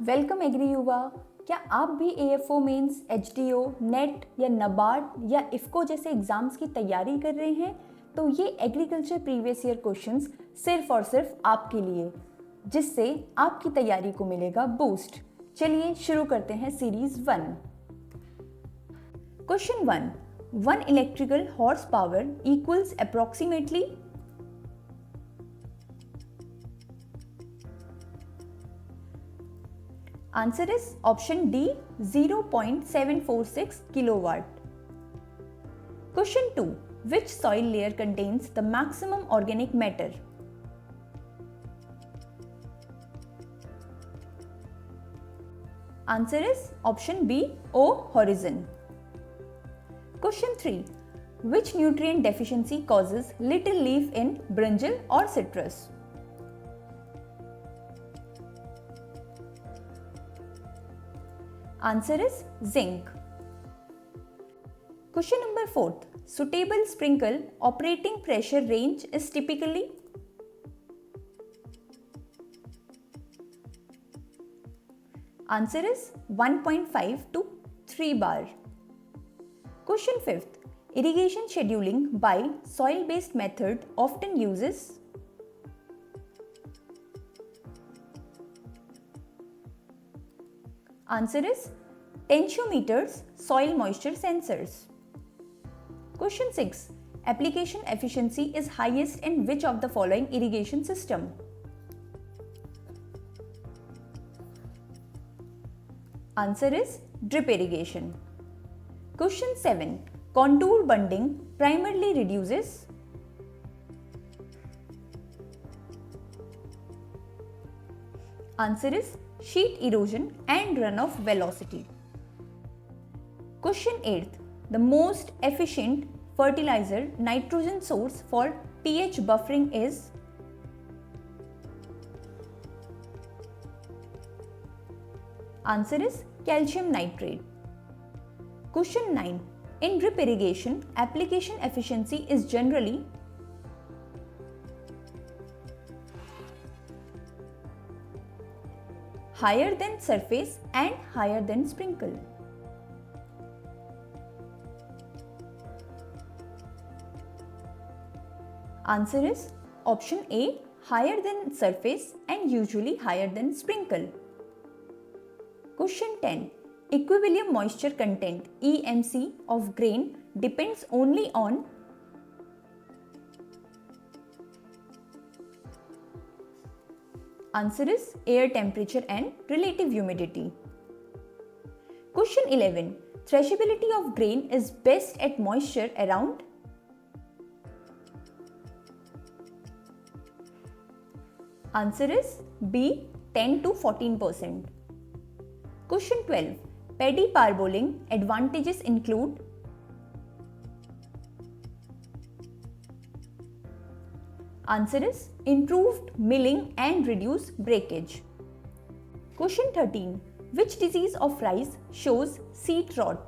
Welcome agree युवा। क्या आप भी एएफओ मेंस, एचडीओ, नेट या नाबार्ड या इफ्को जैसे एग्जाम्स की तैयारी कर रहे हैं? तो ये एग्रीकल्चर प्रीवियस ईयर क्वेश्चंस सिर्फ और सिर्फ आपके लिए, जिससे आपकी तैयारी को मिलेगा बूस्ट। चलिए शुरू करते हैं series 1। Question 1, 1 electrical horse power equals approximately? Answer is option D, 0.746 kilowatt. Question 2. Which soil layer contains the maximum organic matter? Answer is option B, O, horizon. Question 3. Which nutrient deficiency causes little leaf in brinjal or citrus? Answer is zinc. Question number 4. Suitable sprinkle operating pressure range is typically? Answer is 1.5 to 3 bar. Question 5. Irrigation scheduling by soil-based method often uses? Answer is tensiometers, soil moisture sensors. Question 6. Application efficiency is highest in which of the following irrigation system? Answer is drip irrigation. Question 7. Contour bunding primarily reduces? Answer is sheet erosion and runoff velocity. Question 8. The most efficient fertilizer nitrogen source for pH buffering is? Answer is calcium nitrate. Question 9. In drip irrigation, application efficiency is generally? Higher than surface and higher than sprinkle. Answer is option A, higher than surface and usually higher than sprinkle. Question 10. Equilibrium moisture content EMC of grain depends only on? Answer is air temperature and relative humidity. Question 11. Threshability of grain is best at moisture around? Answer is B, 10 to 14%. Question 12. Paddy parboiling advantages include? Answer is improved milling and reduced breakage. Question 13. Which disease of rice shows seed rot?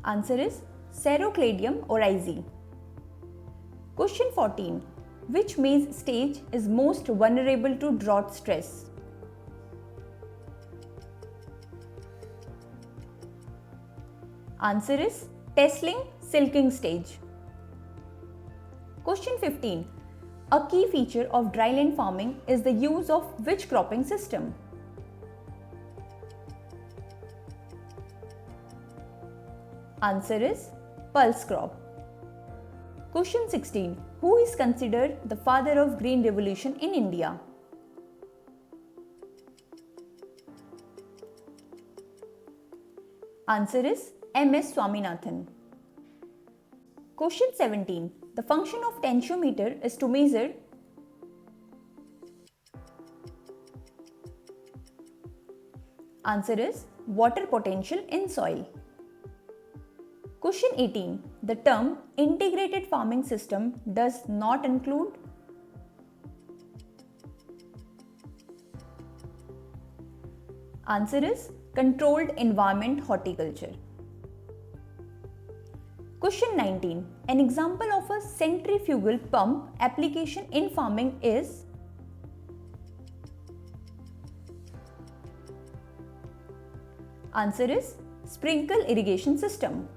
Answer is Serocladium oryzae. Question 14. Which maize stage is most vulnerable to drought stress? Answer is tasseling silking stage. Question 15. A key feature of dryland farming is the use of which cropping system? Answer is pulse crop. Question 16. Who is considered the father of green revolution in India? Answer is M.S. Swaminathan. Question 17. The function of tensiometer is to measure? Answer is water potential in soil. Question 18. The term integrated farming system does not include? Answer is controlled environment horticulture. Question 19. An example of a centrifugal pump application in farming is? Answer is sprinkle irrigation system.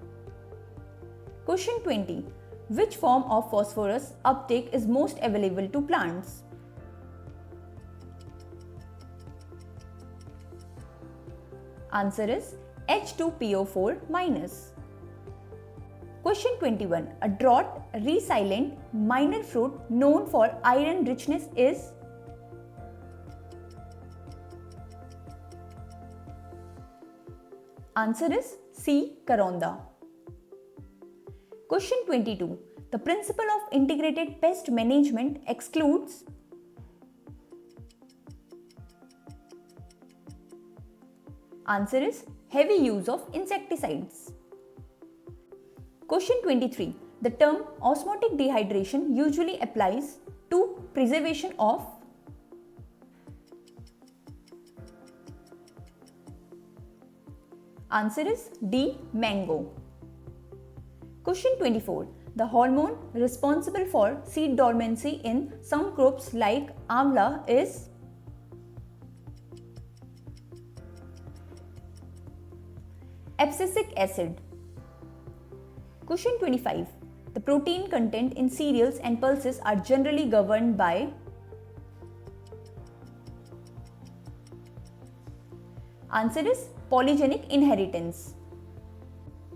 Question 20. Which form of phosphorus uptake is most available to plants? Answer is H2PO4 minus. Question 21. A drought resilient minor fruit known for iron richness is? Answer is C. Karonda. Question 22. The principle of integrated pest management excludes? Answer is heavy use of insecticides. Question 23. The term osmotic dehydration usually applies to preservation of? Answer is D. Mango. Question 24. The hormone responsible for seed dormancy in some crops like amla is? Abscisic acid. Question 25. The protein content in cereals and pulses are generally governed by? Answer is polygenic inheritance.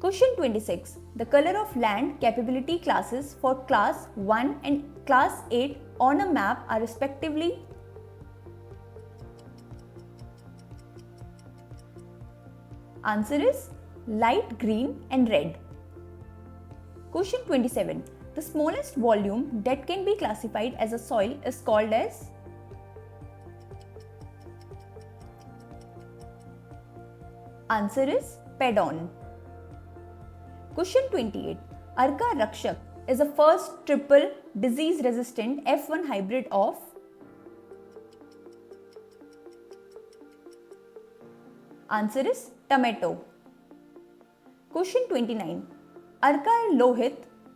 Question 26. The color of land capability classes for class 1 and class 8 on a map are respectively? Answer is light green and red. Question 27. The smallest volume that can be classified as a soil is called as? Answer is Padon. Question 28. Arka Rakshak is the first triple disease resistant F1 hybrid of? Answer is tomato. Question 29. Arka Lohit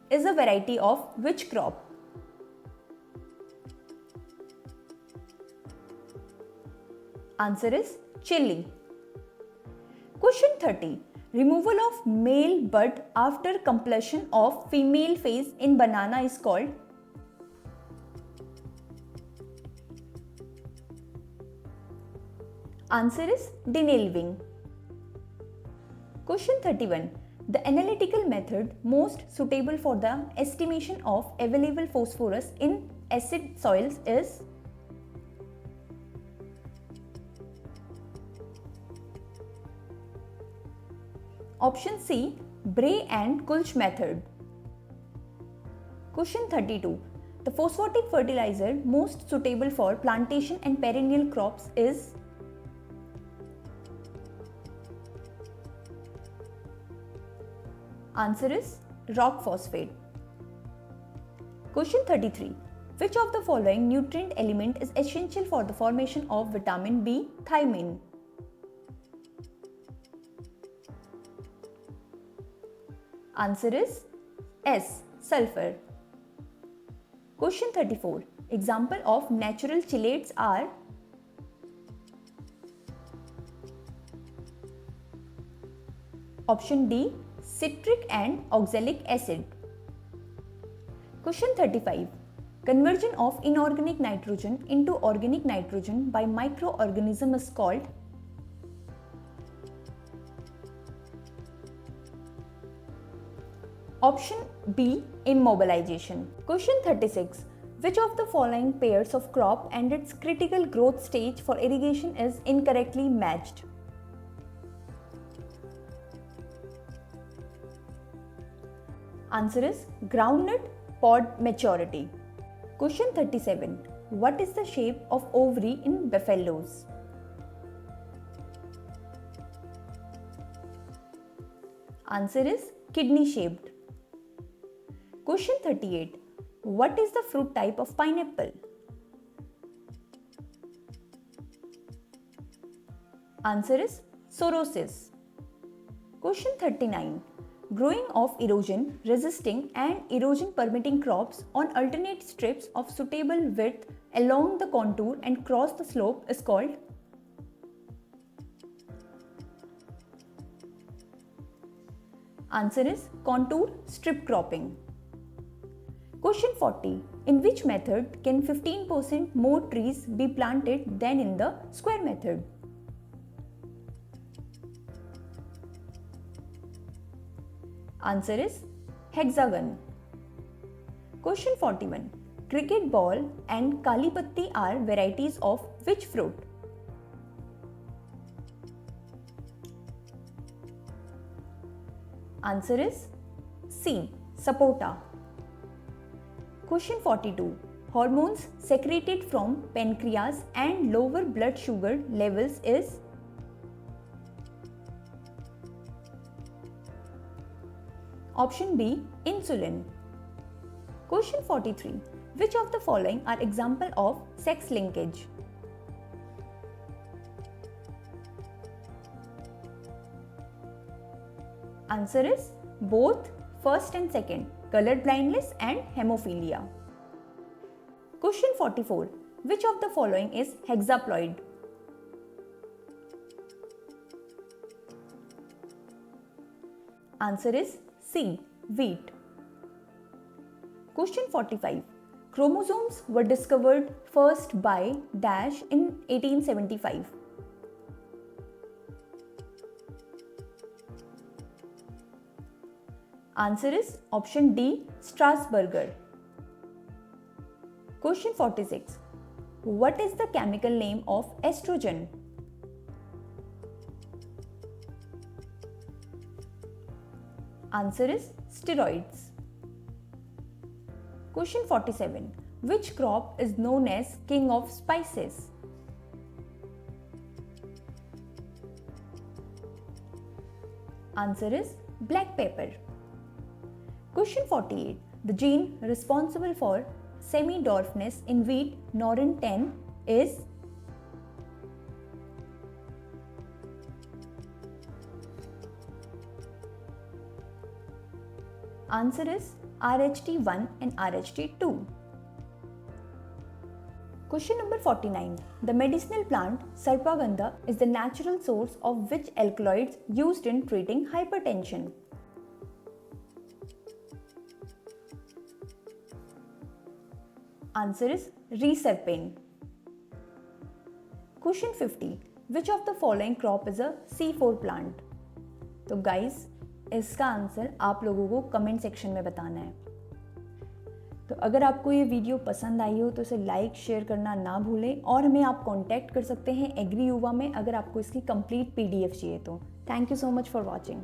is a variety of which crop? Answer is chili. Question 30. Removal of male bud after completion of female phase in banana is called? Answer is denelving. Question 31. The analytical method most suitable for the estimation of available phosphorus in acid soils is? Option C. Bray and Kulch method. Question 32. The phosphatic fertilizer most suitable for plantation and perennial crops is? Answer is rock phosphate. Question 33. Which of the following nutrient element is essential for the formation of vitamin B, thiamine? Answer is S. Sulfur. Question 34. Example of natural chelates are? Option D. Citric and oxalic acid. Question 35. Conversion of inorganic nitrogen into organic nitrogen by microorganism is called? Option B. Immobilization. Question 36. Which of the following pairs of crop and its critical growth stage for irrigation is incorrectly matched? Answer is groundnut pod maturity. Question 37. What is the shape of ovary in buffaloes? Answer is kidney shaped. Question 38. What is the fruit type of pineapple? Answer is Sorosis. Question 39. growing of erosion resisting and erosion permitting crops on alternate strips of suitable width along the contour and cross the slope is called? Answer is contour strip cropping. Question 40. In which method can 15% more trees be planted than in the square method? Answer is hexagon. Question 41. Cricket ball and kali patti are varieties of which fruit? Answer is C. Sapota. Question 42. Hormones secreted from pancreas and lower blood sugar levels is? Option B. Insulin. Question 43. Which of the following are example of sex linkage? Answer is both first and second, colored blindness and hemophilia. Question 44. Which of the following is hexaploid? Answer is C. Wheat. Question 45. Chromosomes were discovered first by dash in 1875. Answer is option D. Strasburger. Question 46. What is the chemical name of estrogen? Answer is steroids. Question 47. Which crop is known as king of spices? Answer is black pepper. Question 48. The gene responsible for semi-dwarfness in wheat Norin 10 is? Answer is RHT1 and RHT2. Question number 49. The medicinal plant Sarpagandha is the natural source of which alkaloids used in treating hypertension? Answer is reserpine. Question 50. Which of the following crop is a C4 plant? तो guys इसका answer आप लोगों को comment section में बताना है। तो अगर आपको ये वीडियो पसंद आई हो तो इसे लाइक शेयर करना ना भूलें और हमें आप कांटेक्ट कर सकते हैं एग्री युवा में अगर आपको इसकी कंप्लीट PDF चाहिए तो। Thank you so much for watching.